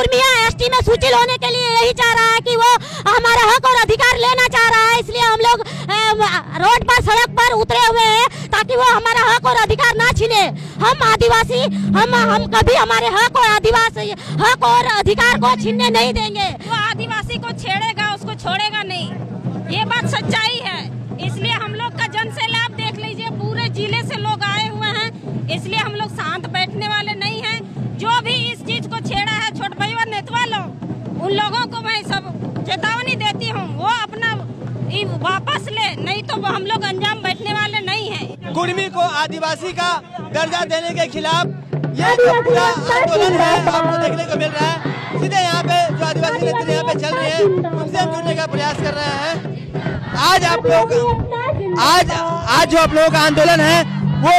Kurmiya ST में सूचित होने के लिए यही चाह रहा है कि वो हमारा हक और अधिकार लेना चाह रहा है। इसलिए हम लोग रोड पर सड़क पर उतरे हुए हैं ताकि वो हमारा हक और अधिकार ना छीने। हम आदिवासी हम कभी हमारे हक और अधिकार को छीनने नहीं देंगे। वो आदिवासी को छेड़ेगा उसको छोड़ेगा नहीं, ये बात सच्चाई है। इसलिए हम लोग का जन सैलाब देख लीजिए, पूरे जिले से लोग आए हुए हैं। इसलिए हम लोग शांत बैठने वाले नहीं हैं। जो भी इस चीज को छेड़ा है छोट भाई और नेतवा लोग, उन लोगों को मैं सब चेतावनी देती हूँ, वो अपना वापस ले, नहीं तो हम लोग अंजाम बैठने वाले नहीं हैं। कुर्मी को आदिवासी का दर्जा देने के खिलाफ ये जो पूरा आंदोलन है आपको देखने को मिल रहा है। सीधे यहाँ पे जो आदिवासी नेत्री यहाँ पे चल रहे हैं उनसे हम जुड़ने का प्रयास कर रहे हैं। आज जो आप लोगों का आंदोलन है वो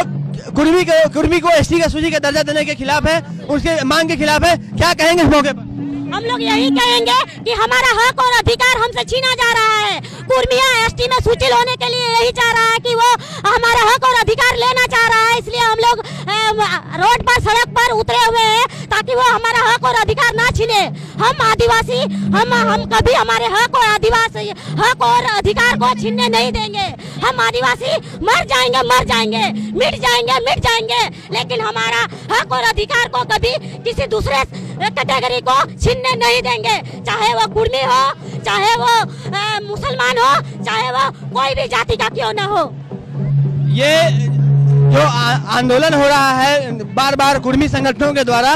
कुर्मी को एसटी का सूची का दर्जा देने के खिलाफ है, उसके मांग के खिलाफ है। क्या कहेंगे इस मौके पर? हम लोग यही कहेंगे कि हमारा हक और अधिकार हमसे छीना जा रहा है। कुर्मिया एसटी में सूचित होने के लिए यही चाह रहा है कि वो हमारा हक और अधिकार लेना चाह रहा है। इसलिए हम लोग रोड पर सड़क पर उतरे हुए हैं ताकि वो हमारा हक और अधिकार ना छीने। हम आदिवासी हम कभी हमारे हक और अधिकार को छीनने नहीं देंगे। हम आदिवासी मर जाएंगे, मिट जाएंगे, लेकिन हमारा हक और अधिकार को कभी किसी दूसरे कैटेगरी को छीनने नहीं देंगे। चाहे वो कुर्मी हो, चाहे वो मुसलमान हो, चाहे वो कोई भी जाति का क्यों न हो। ये जो आंदोलन हो रहा है बार बार कुर्मी संगठनों के द्वारा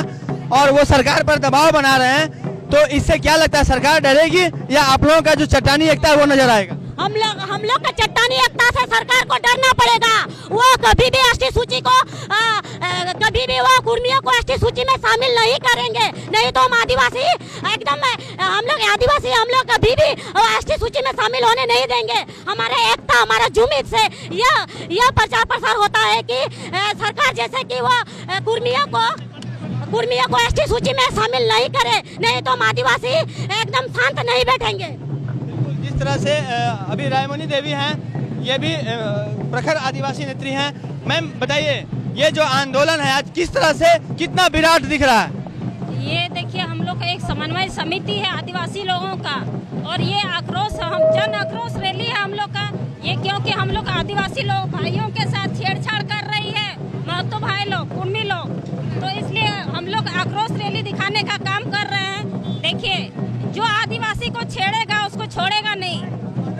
और वो सरकार पर दबाव बना रहे हैं, तो इससे क्या लगता है सरकार डरेगी या आप लोगों का जो चट्टानी एकता है वो नजर आएगा? हम लोग का चट्टानी एकता से सरकार को डरना पड़ेगा। वो कभी भी एसटी सूची को कभी भी वो कुर्मियों को एसटी सूची में शामिल नहीं करेंगे। नहीं तो हम आदिवासी हम लोग कभी भी एसटी सूची में शामिल होने नहीं देंगे। हमारे एकता, हमारा जुम्मन से यह प्रचार प्रसार होता है कि सरकार जैसे कि वो कुर्मियों को एसटी सूची में शामिल नहीं करे, नहीं तो हम आदिवासी एकदम शांत नहीं बैठेंगे। जिस तरह से अभी रायमणि देवी हैं, ये भी प्रखर आदिवासी नेत्री हैं। मैम बताइए, ये जो आंदोलन है आज किस तरह से कितना विराट दिख रहा है? ये देखिए, हम लोग का एक समन्वय समिति है आदिवासी लोगों का, और ये आक्रोश जन आक्रोश रैली है हम लोग का। ये क्योंकि हम लोग आदिवासी लोग भाइयों के साथ छेड़छाड़ कर रही है महतो भाई लोग, कुर्मी लोग, तो इसलिए हम लोग आक्रोश रैली दिखाने का काम कर रहे हैं। देखिए, जो आदिवासी को छेड़ेगा उसको छोड़ेगा नहीं,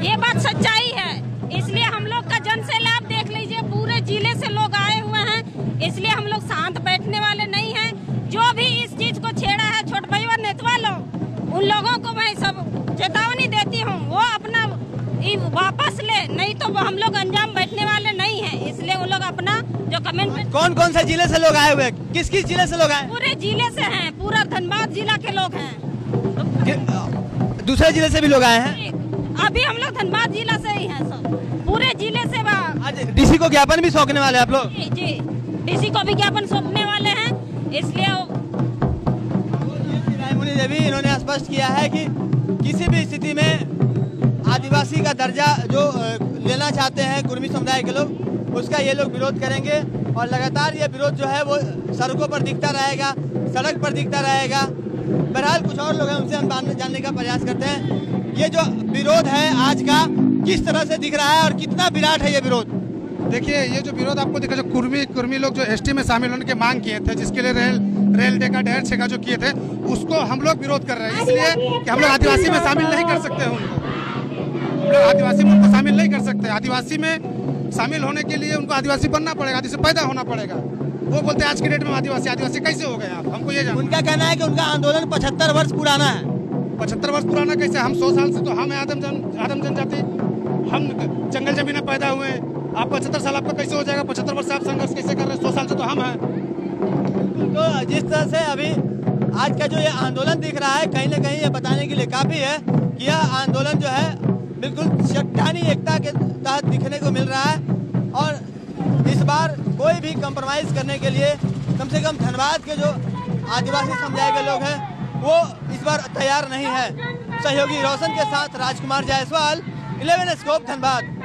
ये बात सच्चाई है। इसलिए हम लोग का जन सैलाब देख लीजिए, पूरे जिले से लोग आए हुए हैं। इसलिए हम लोग शांत बैठने वाले नहीं हैं। जो भी इस चीज को छेड़ा है छोट भाई और नेतवा लोग, उन लोगों को मैं सब चेतावनी देती हूँ, वो अपना वापस ले, नहीं तो हम लोग अंजाम बैठने वाले नहीं हैं। इसलिए वो लोग अपना जो कमेंट। कौन से जिले से लोग आए हुए? किस जिले से लोग आए? पूरे जिले से हैं, पूरा धनबाद जिला के लोग हैं। दूसरे जिले से भी लोग आए हैं? अभी हम लोग धनबाद जिला से ही हैं, सब पूरे जिले से। आज डीसी को ज्ञापन भी सौंपने वाले आप लोग? जी, डीसी को भी ज्ञापन सौंपने वाले हैं। इसलिए रायमणि देवी इन्होंने स्पष्ट किया है कि किसी भी स्थिति में आदिवासी का दर्जा जो लेना चाहते हैं कुर्मी समुदाय के लोग, उसका ये लोग विरोध करेंगे और लगातार ये विरोध जो है वो सड़कों पर दिखता रहेगा, सड़क पर दिखता रहेगा। बहरहाल कुछ और लोग हैं, उनसे हम जानने का प्रयास करते हैं। ये जो विरोध है आज का किस तरह से दिख रहा है और कितना विराट है ये विरोध? देखिए, ये जो विरोध आपको दिखा, जो कुर्मी लोग जो एसटी में शामिल होने की मांग किए थे, जिसके लिए रेल डेका डेढ़ छेका जो किए थे, उसको हम लोग विरोध कर रहे हैं। इसलिए कि हम लोग आदिवासी में शामिल नहीं कर सकते उनको, हम लोग आदिवासी में उनको शामिल नहीं कर सकते। आदिवासी में शामिल होने के लिए उनको आदिवासी बनना पड़ेगा, आदिवासी पैदा होना पड़ेगा। वो बोलते हैं आज के डेट में आदिवासी कैसे हो गए आप? हमको ये जानना। उनका कहना है कि उनका आंदोलन 75 वर्ष पुराना है। 75 वर्ष पुराना कैसे? हम 100 साल से तो हम आदम जनजाति, हम जंगल जमीन में पैदा हुए। आप 75 साल आपका कैसे हो जाएगा? 75 वर्ष आप संघर्ष कैसे कर रहे हैं? 100 साल से तो हम हैं। तो जिस तरह से अभी आज का जो ये आंदोलन दिख रहा है, कहीं ना कहीं ये बताने के लिए काफी है कि यह आंदोलन जो है बिल्कुल चट्टानी एकता के तहत दिखने को मिल रहा है। और इस बार कोई भी कंप्रोमाइज करने के लिए कम से कम धनबाद के जो आदिवासी समुदाय के लोग हैं वो इस बार तैयार नहीं है। सहयोगी रोशन के साथ राजकुमार जायसवाल, 11 स्कोप धनबाद।